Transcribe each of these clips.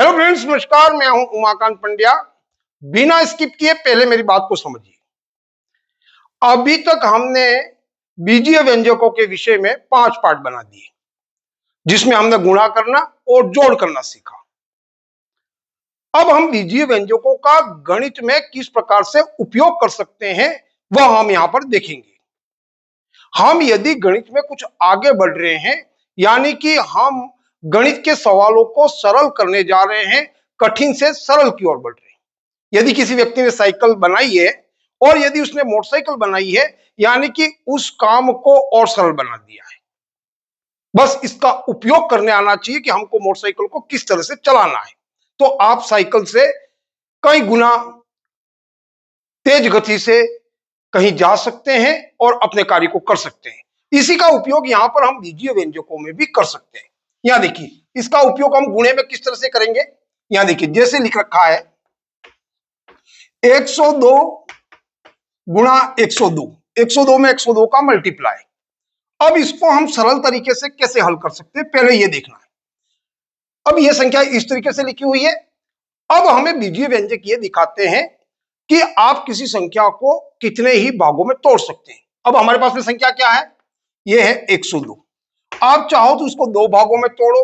Hello friends, नमस्कार। मैं हूं उमाकांत पंड्या। बिना स्किप किए पहले मेरी बात को समझिए। अभी तक हमने बीजीय व्यंजकों के विषय में 5 पार्ट बना दिए, जिसमें हमने गुणा करना और जोड़ करना सीखा। अब हम बीजीय व्यंजकों का गणित में किस प्रकार से उपयोग कर सकते हैं वह हम यहां पर देखेंगे। हम यदि गणित में कुछ आगे बढ़ रहे हैं, यानी कि हम गणित के सवालों को सरल करने जा रहे हैं, कठिन से सरल की ओर बढ़ रहे हैं। यदि किसी व्यक्ति ने साइकिल बनाई है और यदि उसने मोटरसाइकिल बनाई है, यानी कि उस काम को और सरल बना दिया है। बस इसका उपयोग करने आना चाहिए कि हमको मोटरसाइकिल को किस तरह से चलाना है, तो आप साइकिल से कई गुना तेज गति से कहीं जा सकते हैं और अपने कार्य को कर सकते हैं। इसी का उपयोग यहां पर हम बीजीय व्यंजकों में भी कर सकते हैं। यहां देखिए, इसका उपयोग हम गुणे में किस तरह से करेंगे। यहां देखिए, जैसे लिख रखा है 102 गुणा 102, 102 में 102 का मल्टीप्लाई। अब इसको हम सरल तरीके से कैसे हल कर सकते हैं, पहले यह देखना है। अब यह संख्या इस तरीके से लिखी हुई है। अब हमें बीजीय व्यंजक ये दिखाते हैं कि आप किसी संख्या को कितने ही भागों में तोड़ सकते हैं। अब हमारे पास में संख्या क्या है, यह है 102। आप चाहो तो उसको 2 भागों में तोड़ो,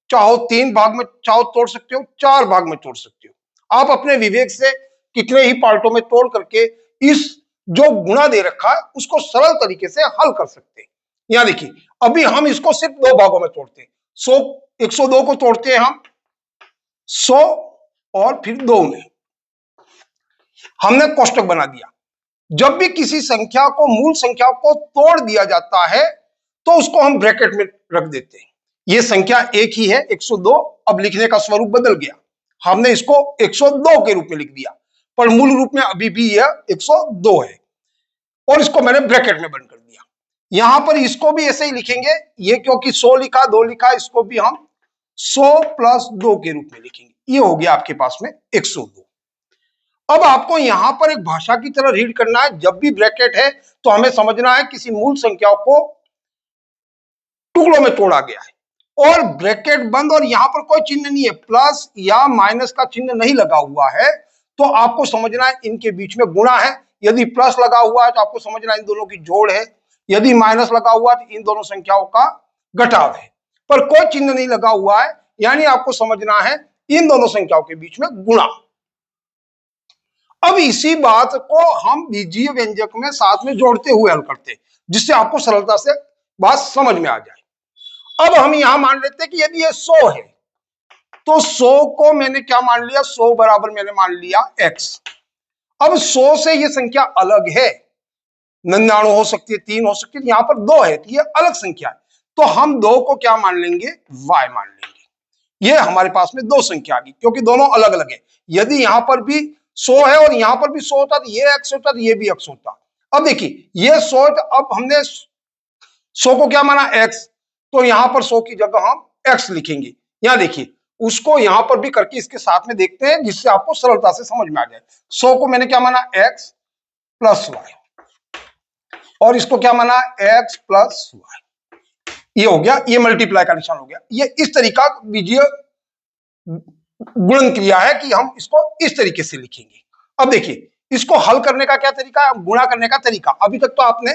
चाहो 3 भाग में चाहो तोड़ सकते हो, 4 भाग में तोड़ सकते हो। आप अपने विवेक से कितने ही पार्टों में तोड़ करके इस जो गुणा दे रखा है उसको सरल तरीके से हल कर सकते हैं। यहां देखिए, अभी हम इसको सिर्फ 2 भागों में तोड़ते हैं। 102 को तोड़ते हैं हम 100 और फिर 2 में। हमने कोष्टक बना दिया। जब भी किसी संख्या को, मूल संख्या को तोड़ दिया जाता है तो उसको हम ब्रैकेट में रख देते हैं। यह संख्या एक ही है 102। अब लिखने का स्वरूप बदल गया, हमने इसको 102 के रूप में लिख दिया, पर मूल रूप में अभी भी यह 102 है और इसको मैंने ब्रैकेट में बंद कर दिया। यहां पर इसको भी ऐसे ही लिखेंगे, ये क्योंकि 100 लिखा, 2 लिखा, इसको भी हम 100 + 2 के रूप में लिखेंगे। ये हो गया आपके पास में 102। अब आपको यहां पर एक भाषा की तरह रीड करना है। जब भी ब्रैकेट है तो हमें समझना है किसी मूल संख्या को टुकड़ों में तोड़ा गया है और ब्रैकेट बंद, और यहां पर कोई चिन्ह नहीं है, प्लस या माइनस का चिन्ह नहीं लगा हुआ है, तो आपको समझना है इनके बीच में गुणा है। यदि प्लस लगा हुआ है तो आपको समझना है इन दोनों की जोड़ है, यदि माइनस लगा हुआ है तो इन दोनों संख्याओं का घटाव है। पर कोई चिन्ह नहीं लगा हुआ है, यानी आपको समझना है इन दोनों संख्याओं के बीच में गुणा। अब इसी बात को हम बीजीय व्यंजक में साथ में जोड़ते हुए हल करते हैं, जिससे आपको सरलता से बात समझ में आ जाए। अब हम यहां मान लेते हैं कि यदि ये 100 है तो 100 को मैंने क्या मान लिया, 100 बराबर मैंने मान लिया x। अब 100 से ये संख्या अलग है, 99 हो सकती है, 3 हो सकती है, यहां पर 2 है तो ये अलग संख्या है, तो हम 2 को क्या मान लेंगे, y मान लेंगे। ये हमारे पास में 2 संख्या आ गई, क्योंकि दोनों अलग अलग है। यदि यहां पर भी 100 है और यहां पर भी 100 होता तो ये x होता तो ये भी x होता। अब देखिए, ये 100 है तो अब हमने 100 को क्या माना, x, तो यहां पर 100 की जगह हम x लिखेंगे। यहां देखिए, उसको यहां पर भी करके इसके साथ में देखते हैं, जिससे आपको सरलता से समझ में आ जाए। 100 को मैंने क्या माना, x + y, और इसको क्या माना, x + y। ये हो गया, ये मल्टीप्लाई का निशान हो गया। ये इस तरीका बीजीय गुणन क्रिया है कि हम इसको इस तरीके से लिखेंगे। अब देखिए, इसको हल करने का क्या तरीका है, गुणा करने का तरीका। अभी तक तो आपने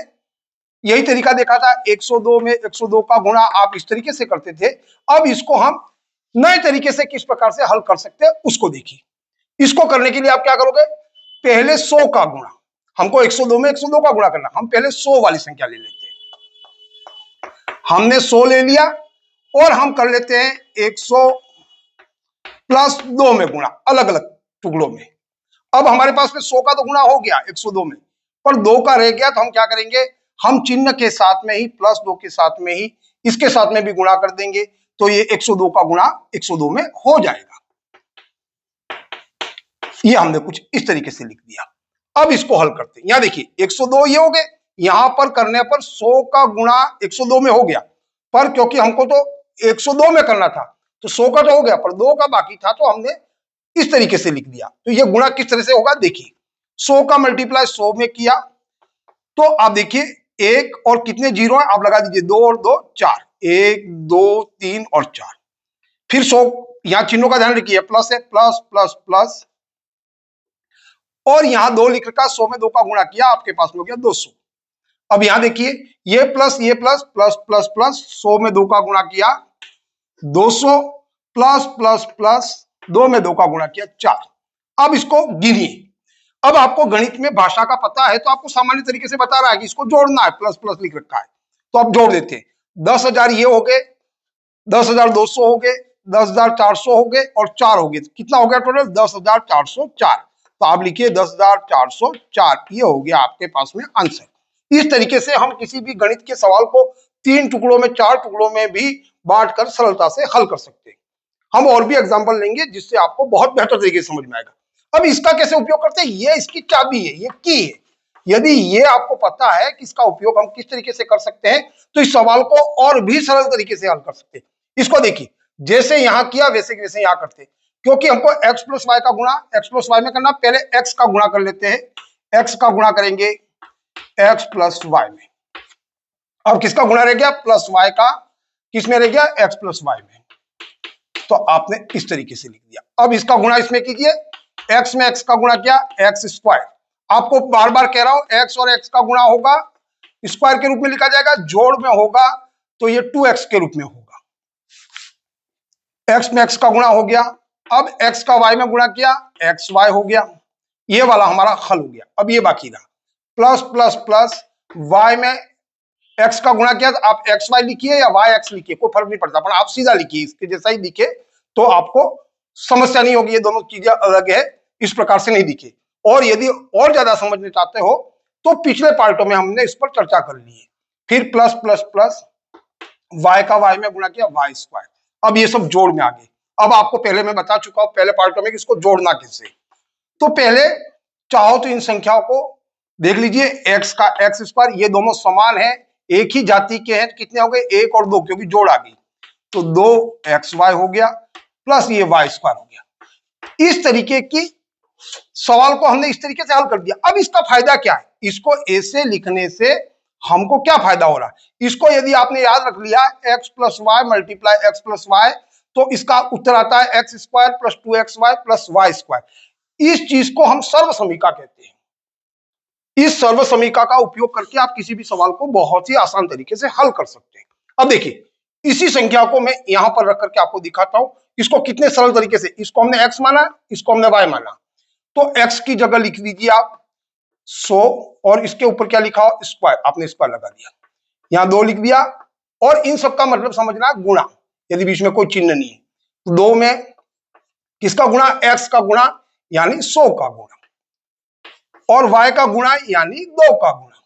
यही तरीका देखा था, 102 में 102 का गुणा आप इस तरीके से करते थे। अब इसको हम नए तरीके से किस प्रकार से हल कर सकते हैं उसको देखिए। इसको करने के लिए आप क्या करोगे, पहले 100 का गुणा, हमको 102 में 102 का गुणा करना, हम पहले 100 वाली संख्या ले लेते हैं। हमने 100 ले लिया और हम कर लेते हैं 100 + 2 में गुणा, अलग अलग टुकड़ों में। अब हमारे पास में 100 का तो गुणा हो गया 102 में, पर 2 का रह गया, तो हम क्या करेंगे, हम चिन्ह के साथ में ही +2 के साथ में ही इसके साथ में भी गुणा कर देंगे, तो ये 102 का गुणा 102 में हो जाएगा। ये हमने कुछ इस तरीके से लिख दिया। अब इसको हल करते हैं। यहां देखिए, 102 ये हो गए, यहां पर करने पर 100 का गुणा 102 में हो गया, पर क्योंकि हमको तो 102 में करना था तो 100 का तो हो गया, पर 2 का बाकी था, तो हमने इस तरीके से लिख दिया। तो ये गुणा किस तरह से होगा, देखिए 100 का मल्टीप्लाई 100 में किया, तो आप देखिए 1 और कितने जीरो है आप लगा दीजिए, 2 और 2 4, 1 2 3 और 4। फिर 100, यहां चिन्हों का ध्यान रखिए, प्लस है, प्लस प्लस प्लस, और यहां 2 लिख रखा, 100 में 2 का गुणा किया, आपके पास में हो गया 200। अब यहां देखिए, ये प्लस प्लस प्लस प्लस, 100 में 2 का गुणा किया 200, प्लस प्लस प्लस 2 में 2 का गुणा किया 4। अब इसको गिनिए। अब आपको गणित में भाषा का पता है तो आपको सामान्य तरीके से बता रहा है कि इसको जोड़ना है, प्लस प्लस लिख रखा है तो आप जोड़ देते हैं। 10,000 ये हो गए, 10,200 हो गए, 10,400 हो गए और 4 हो गए, कितना हो गया टोटल? 10,404। तो आप लिखिए 10,404, ये हो गया आपके पास में आंसर। इस तरीके से हम किसी भी गणित के सवाल को 3 टुकड़ों में, 4 टुकड़ों में भी बांटकर सरलता से हल कर सकते हैं। हम और भी एग्जाम्पल लेंगे जिससे आपको बहुत बेहतर तरीके से समझ में आएगा। अब इसका कैसे उपयोग करते हैं, ये इसकी चाबी है, ये की है। यदि ये आपको पता है कि इसका उपयोग हम किस तरीके से कर सकते हैं तो इस सवाल को और भी सरल तरीके से हल कर सकते हैं। इसको देखिए, जैसे यहां किया वैसे वैसे यहां करते हैं, क्योंकि हमको x प्लस वाई का गुणा x प्लस वाई में करना, पहले x का गुणा कर लेते हैं। x का गुणा करेंगे x प्लस वाई में। अब किसका गुणा रह गया? प्लस वाई का। किस में रह गया? x प्लस वाई में। तो आपने इस तरीके से लिख दिया। अब इसका गुणा इसमें कीजिए, x में x का गुणा किया, x स्क्वायर। आपको बार बार कह रहा हूं, x और x का गुणा होगा स्क्वायर के रूप में लिखा जाएगा, जोड़ में होगा तो ये 2x के रूप में होगा। x में x का गुणा हो गया, अब x का y में गुणा किया, xy हो गया। ये वाला हमारा हल हो गया। अब ये बाकी रहा, प्लस प्लस प्लस y में x का गुणा किया, आप xy लिखिए या yx लिखिए, कोई फर्क नहीं पड़ता, पर आप सीधा लिखिए, इसके जैसा ही लिखे तो आपको समस्या नहीं होगी। ये दोनों चीजें अलग है, इस प्रकार से नहीं लिखिए। और यदि और ज्यादा समझना चाहते हो तो पिछले पार्टों में हमने इस पर चर्चा कर ली है। फिर प्लस प्लस प्लस y का y में गुणा किया, y स्क्वायर। अब ये सब जोड़ में आ गए। अब आपको पहले मैं बता चुका हूं पहले पार्टों में कि इसको जोड़ना कैसे। तो पहले चाहो तो इन संख्याओं को देख लीजिए, x का x स्क्वायर, ये दोनों समान है, एक ही जाति के हैं, कितने हो गए? 1 और 2, क्योंकि जोड़ आ गई तो 2xy हो गया, प्लस ये y स्क्वायर हो गया। इस तरीके की सवाल को हमने इस तरीके से हल कर दिया। अब इसका फायदा क्या है? इसको ऐसे लिखने से हमको क्या फायदा हो रहा है? इसको यदि आपने याद रख लिया, x plus Y multiply x plus Y, तो इसका उत्तर आता है x स्क्वायर प्लस 2xy प्लस वाई स्क्वायर। इस चीज को हम सर्व समीका कहते हैं। इस सर्व समीका का उपयोग करके आप किसी भी सवाल को बहुत ही आसान तरीके से हल कर सकते हैं। अब देखिए, इसी संख्या को मैं यहां पर रख करके आपको दिखाता हूं, इसको कितने सरल तरीके से, इसको हमने x माना, इसको हमने y माना, तो x की जगह लिख दीजिए आप 100 और इसके ऊपर क्या लिखा हो? स्क्वायर, आपने स्क्वायर लगा दिया, यहां 2 लिख दिया। और इन सब का मतलब समझना गुणा, यदि बीच में कोई चिन्ह नहीं है तो 2 में किसका गुणा? x का गुणा यानी 100 का गुणा, और y का गुणा यानी 2 का गुणा।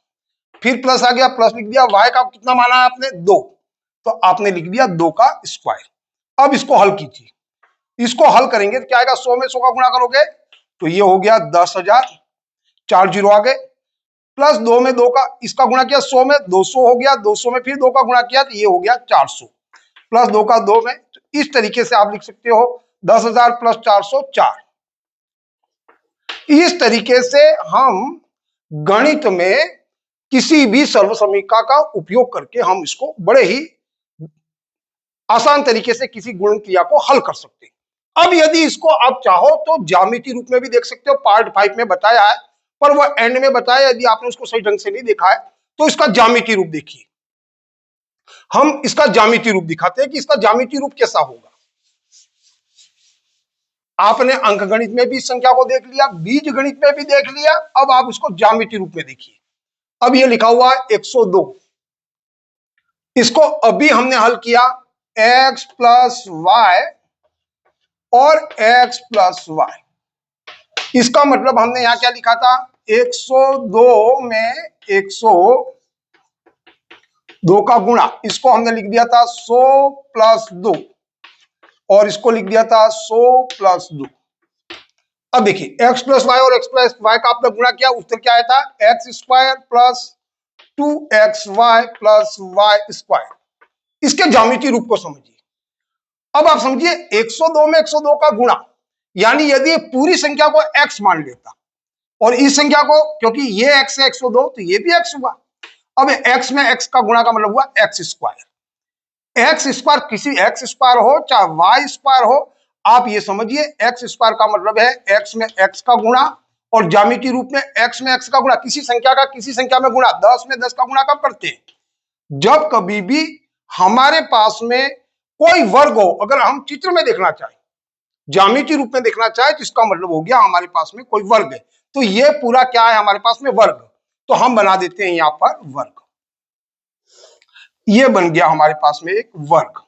फिर प्लस आ गया, प्लस लिख दिया, y का कितना माना है आपने? 2, तो आपने लिख दिया 2 का स्क्वायर। अब इसको हल कीजिए, इसको हल करेंगे तो क्या आएगा? 100 में 100 का गुणा करोगे तो ये हो गया 10,000, 4 जीरो आ गए, प्लस 2 में 2 का इसका गुणा किया, 100 में 200 हो गया, 200 में फिर 2 का गुणा किया तो ये हो गया 400, प्लस 2 का 2 में। तो इस तरीके से आप लिख सकते हो 10,000 प्लस 404। इस तरीके से हम गणित में किसी भी सर्व समीका का उपयोग करके हम इसको बड़े ही आसान तरीके से किसी गुणन क्रिया को हल कर सकते हैं। अब यदि इसको आप चाहो तो ज्यामिति रूप में भी देख सकते हो, पार्ट 5 में बताया है, पर वह एंड में बताया, यदि आपने उसको सही ढंग से नहीं देखा है तो इसका ज्यामिति रूप देखिए। हम इसका ज्यामिति रूप दिखाते हैं कि इसका ज्यामिति रूप कैसा होगा। आपने अंकगणित में भी इस संख्या को देख लिया, बीज गणित में भी देख लिया, अब आप इसको ज्यामिति रूप में देखिए। अब ये लिखा हुआ है 102, इसको अभी हमने हल किया, x प्लस वाई और x प्लस वाई। इसका मतलब हमने यहां क्या लिखा था? 102 में 102 का गुणा, इसको हमने लिख दिया था 100 प्लस 2, और इसको लिख दिया था 100 प्लस 2। अब देखिए, x प्लस वाई और x प्लस वाई का आपने गुणा किया, उत्तर क्या आया था? x स्क्वायर प्लस 2xy प्लस वाई स्क्वायर। इसके ज्यामिति रूप को समझिए। अब आप समझिए, 102 में 102 का गुणा, यानी यदि पूरी संख्या को x मान लेता और इस संख्या को, क्योंकि ये x है 102 तो ये भी x हुआ, अब x में x का गुणा का मतलब हुआ x स्क्वायर। एक्स स्क्वायर, किसी एक्स स्क्वायर हो चाहे वाई स्क्वायर हो, आप ये समझिए एक्स स्क्वायर का मतलब है एक्स में एक्स का गुणा, और ज्यामितीय रूप में एक्स में एक्स का गुणा, किसी संख्या का किसी संख्या में गुणा। 10 में 10 का गुणा कब करते हैं? जब कभी भी हमारे पास में कोई वर्ग हो, अगर हम चित्र में देखना चाहें, ज्यामितीय रूप में देखना चाहे, तो इसका मतलब हो गया हमारे पास में कोई वर्ग है। तो ये पूरा क्या है हमारे पास में? वर्ग। तो हम बना देते हैं यहां पर वर्ग। ये बन गया हमारे पास में एक वर्ग।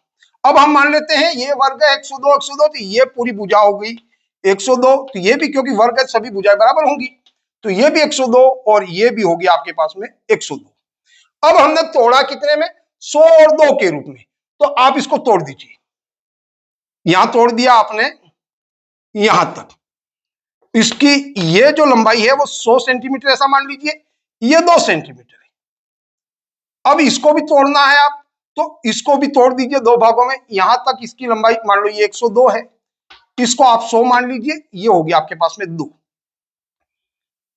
अब हम मान लेते हैं ये वर्ग है 102 102, तो ये पूरी भुजा हो गई 102, तो ये भी क्योंकि वर्ग है सभी भुजाएं बराबर होंगी, तो ये भी 102 और ये भी हो गया आपके पास में 102। अब हमने तोड़ा कितने में? 100 और 2 के रूप में। तो आप इसको तोड़ दीजिए, यहां तोड़ दिया आपने यहां तक, इसकी ये जो लंबाई है वो 100 सेंटीमीटर ऐसा मान लीजिए, ये 2 सेंटीमीटर है। अब इसको भी तोड़ना है आप, तो इसको भी तोड़ दीजिए 2 भागों में, यहां तक इसकी लंबाई मान लो ये 102 है, इसको आप 100 मान लीजिए, ये हो गया आपके पास में 2।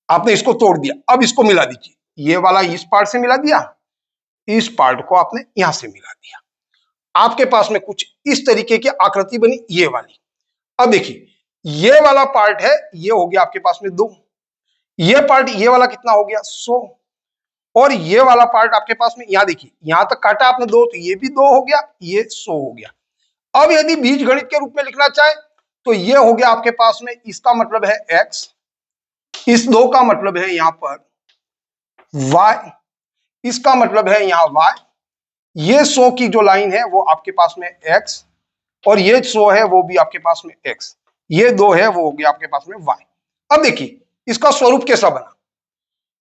आपने इसको तोड़ दिया, अब इसको मिला दीजिए, ये वाला इस पार्ट से मिला दिया, इस पार्ट को आपने यहां से मिला दिया, आपके पास में कुछ इस तरीके की आकृति बनी ये वाली। अब देखिए ये वाला पार्ट है, ये हो गया आपके पास में 2, ये पार्ट ये वाला कितना हो गया 100, और ये वाला पार्ट आपके पास में यहां देखिए यहां तक काटा आपने 2, तो ये भी 2 हो गया, ये 100 हो गया। अब यदि बीजगणित के रूप में लिखना चाहे तो ये हो गया आपके पास में, इसका मतलब है x, इस 2 का मतलब है यहां पर y, इसका मतलब है यहां y, ये 100 की जो लाइन है वो आपके पास में x, और ये 100 है वो भी आपके पास में x, ये 2 है वो हो गया आपके पास में y। अब देखिए इसका स्वरूप कैसा बना,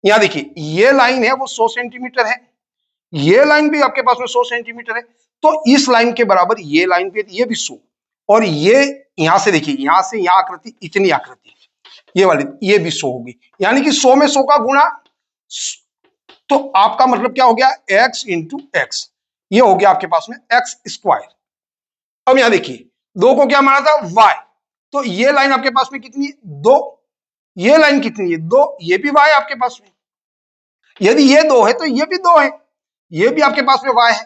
यहां देखिए ये लाइन है वो 100 सेंटीमीटर है, ये लाइन भी आपके पास में 100 सेंटीमीटर है, तो इस लाइन के बराबर ये लाइन भी, ये भी 100, और ये यहां से देखिए यहां से यहां आकृति, इतनी आकृति ये वाली, ये भी 100 होगी, यानी कि 100 में 100 का गुणा, तो आपका मतलब क्या हो गया x इंटू एक्स, ये हो गया आपके पास में एक्स स्क्वायर। अब यहां देखिए 2 को क्या माना था y, तो ये लाइन आपके पास में कितनी है 2, ये लाइन कितनी है 2, ये भी y आपके पास में, यदि ये 2 है तो ये भी 2 है, ये भी आपके पास में y है।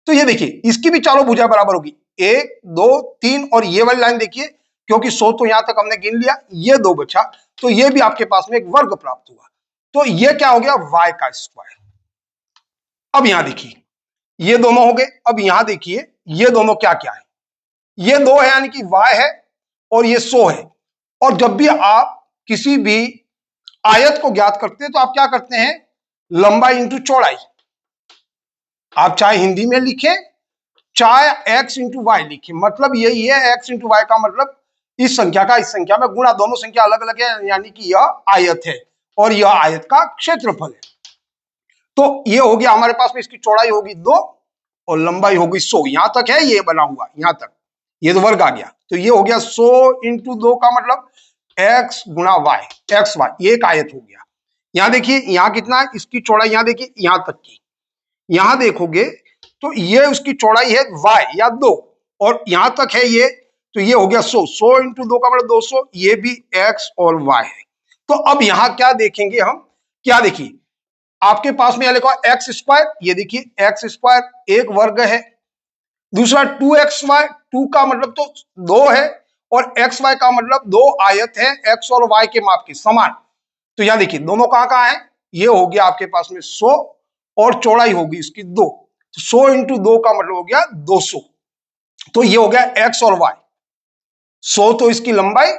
तो ये देखिए इसकी भी चारों भुजा बराबर होगी, 1 2 3, और ये वाली लाइन देखिए क्योंकि 100 तो यहां तक हमने गिन लिया, ये 2 बचा, तो ये भी आपके पास में एक वर्ग प्राप्त हुआ, तो ये क्या हो गया y का स्क्वायर। अब यहां देखिए ये दोनों हो गए, अब यहां देखिए ये दोनों क्या क्या है, ये 2 है यानी कि y है, और ये 100 है, और जब भी आप किसी भी आयत को ज्ञात करते हैं तो आप क्या करते हैं, लंबाई इंटू चौड़ाई, आप चाहे हिंदी में लिखें चाहे x इंटू वाई लिखें, मतलब यही है x इंटू वाई का मतलब इस संख्या का इस संख्या में गुणा, दोनों संख्या अलग अलग है यानी कि यह आयत है और यह आयत का क्षेत्रफल है। तो ये हो गया हमारे पास में, इसकी चौड़ाई होगी 2 और लंबाई होगी 100, यहां तक है ये बना हुआ, यहां तक ये तो वर्ग आ गया, तो ये हो गया 100 इंटू 2 का मतलब x गुणा वाई, एक्स वाई, ये एक आयत हो गया। यहां देखिए यहां कितना है, इसकी चौड़ाई यहां देखिए यहां तक की, यहां देखोगे तो ये उसकी चौड़ाई है y या 2, और यहां तक है ये, तो ये हो गया 100, 100 इंटू 2 का मतलब 200, ये भी x और y है। तो अब यहां क्या देखेंगे हम, क्या देखिए आपके पास में लिखा एक्स स्क्वायर, ये देखिए एक्स स्क्वायर एक वर्ग है, दूसरा 2xy, 2 का मतलब तो 2 है, और xy का मतलब 2 आयत है x और y के माप के समान। तो यहां देखिए दोनों कहां कहां है, ये हो गया आपके पास में 100 और चौड़ाई होगी इसकी 2, तो 100 इंटू 2 का मतलब हो गया 200, तो ये हो गया x और y, 100 तो इसकी लंबाई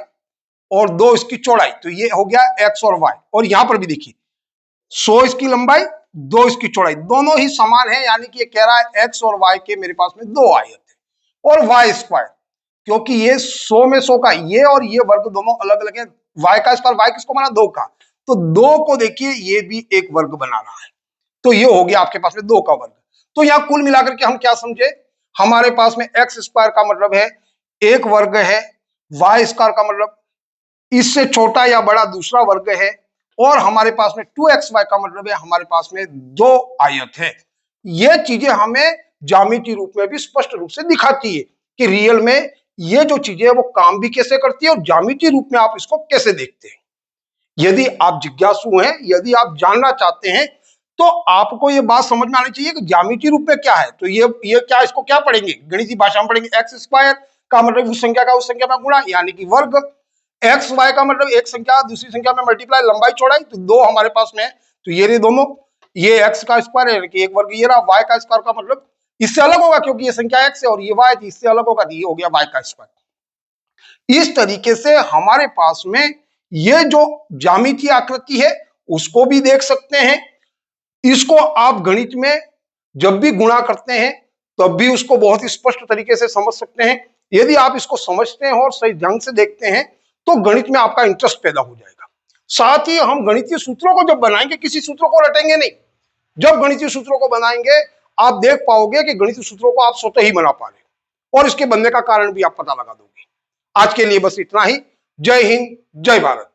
और 2 इसकी चौड़ाई, तो ये हो गया x और y। और यहां पर भी देखिए 100 इसकी लंबाई 2 इसकी चौड़ाई, दोनों ही समान है, यानी कि ये कह रहा है x और y के मेरे पास में 2 आयत है, और y स्क्वायर क्योंकि ये 100 में 100 का, ये और ये वर्ग दोनों अलग अलग है, y का स्क्वायर, y किसको बना 2 का, तो 2 को देखिए ये भी एक वर्ग बना रहा है, तो ये हो गया आपके पास में 2 का वर्ग। तो यहां कुल मिलाकर के हम क्या समझे, हमारे पास में एक्स स्क्वायर का मतलब है एक वर्ग है, वाई स्क्वायर का मतलब इससे छोटा या बड़ा दूसरा वर्ग है, और हमारे पास में 2xy का मतलब है हमारे पास में 2 आयत है। ये चीजें हमें ज्यामितीय रूप में भी स्पष्ट रूप से दिखाती है कि रियल में ये जो चीजें है वो काम भी कैसे करती है और ज्यामितीय रूप में आप इसको कैसे देखते हैं। यदि आप जिज्ञासु हैं, यदि आप जानना चाहते हैं तो आपको ये बात समझ में आनी चाहिए कि ज्यामितीय रूप में क्या है। तो ये क्या, इसको क्या पढ़ेंगे, गणितीय भाषा में पढ़ेंगे। एक्स स्क्वायर का मतलब उस संख्या का उस संख्या में गुणा, यानी कि वर्ग। एक्स वाई का मतलब एक संख्या दूसरी संख्या में मल्टीप्लाई, लंबाई चौड़ाई। तो दो हमारे पास में है, तो ये रहे दोनों, ये एक्स का स्क्वायर है कि एक वर्ग, ये रहा वाई का स्क्वायर का मतलब इससे अलग होगा क्योंकि ये संख्या एक्स है और ये वाई थी, इससे अलग होगा, तो ये हो गया वाई का स्क्वायर। इस तरीके से हमारे पास में ये जो ज्यामितीय आकृति है उसको भी देख सकते हैं। इसको आप गणित में जब भी गुणा करते हैं तब भी उसको बहुत ही स्पष्ट तरीके से समझ सकते हैं। यदि आप इसको समझते हैं और सही ढंग से देखते हैं तो गणित में आपका इंटरेस्ट पैदा हो जाएगा। साथ ही हम गणितीय सूत्रों को जब बनाएंगे, किसी सूत्रों को रटेंगे नहीं, जब गणितीय सूत्रों को बनाएंगे आप देख पाओगे कि गणितीय सूत्रों को आप स्वतः ही बना पा रहे हो और इसके बनने का कारण भी आप पता लगा दोगे। आज के लिए बस इतना ही। जय हिंद, जय भारत।